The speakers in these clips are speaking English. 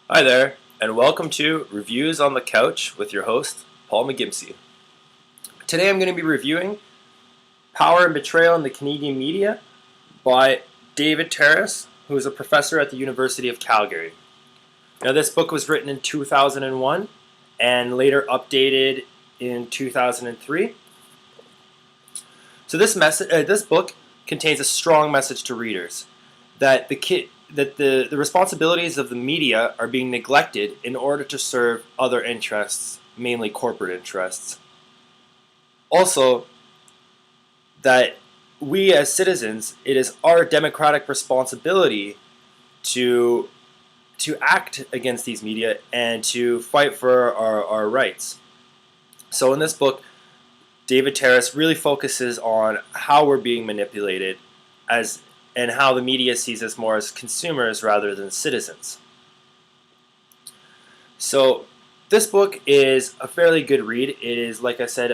Hi there, and welcome to Reviews on the Couch with your host, Paul McGimsey. Today I'm going to be reviewing Power and Betrayal in the Canadian Media by David Terrace, who is a professor at the University of Calgary. Now, this book was written in 2001 and later updated in 2003. So this book contains a strong message to readers that the responsibilities of the media are being neglected in order to serve other interests, mainly corporate interests. Also, that we as citizens, it is our democratic responsibility to act against these media and to fight for our rights. So in this book, David Terrace really focuses on how we're being manipulated and how the media sees us more as consumers rather than citizens. So this book is a fairly good read. It is, like I said,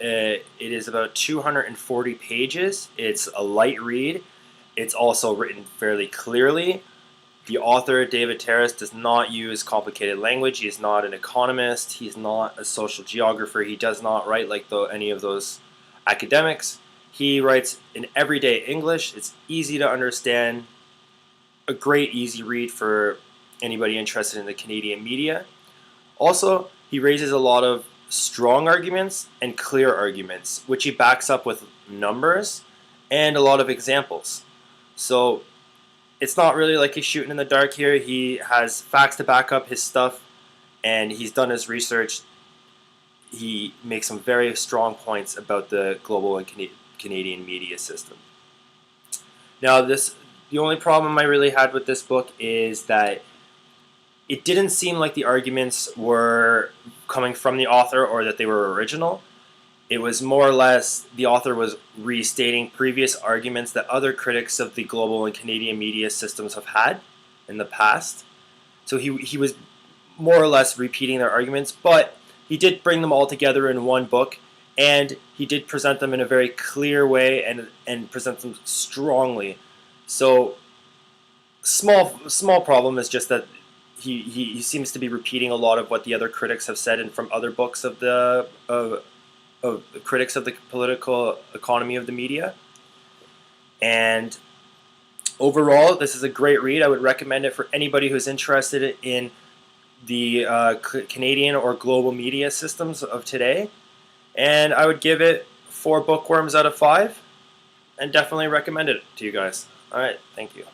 it is about 240 pages. It's a light read. It's also written fairly clearly. The author, David Terrace, does not use complicated language. He is not an economist. He's not a social geographer. He does not write like any of those academics. He writes in everyday English. It's easy to understand, a great easy read for anybody interested in the Canadian media. Also, he raises a lot of strong arguments and clear arguments, which he backs up with numbers and a lot of examples. So it's not really like he's shooting in the dark here. He has facts to back up his stuff, and he's done his research. He makes some very strong points about the global and Canadian media system. Now, the only problem I really had with this book is that it didn't seem like the arguments were coming from the author or that they were original. It was more or less the author was restating previous arguments that other critics of the global and Canadian media systems have had in the past. So he was more or less repeating their arguments, but he did bring them all together in one book, and he did present them in a very clear way and present them strongly. So small problem is just that he seems to be repeating a lot of what the other critics have said and from other books of critics of the political economy of the media. And overall, this is a great read. I would recommend it for anybody who's interested in the Canadian or global media systems of today. And I would give it 4 bookworms out of 5 and definitely recommend it to you guys. All right, thank you.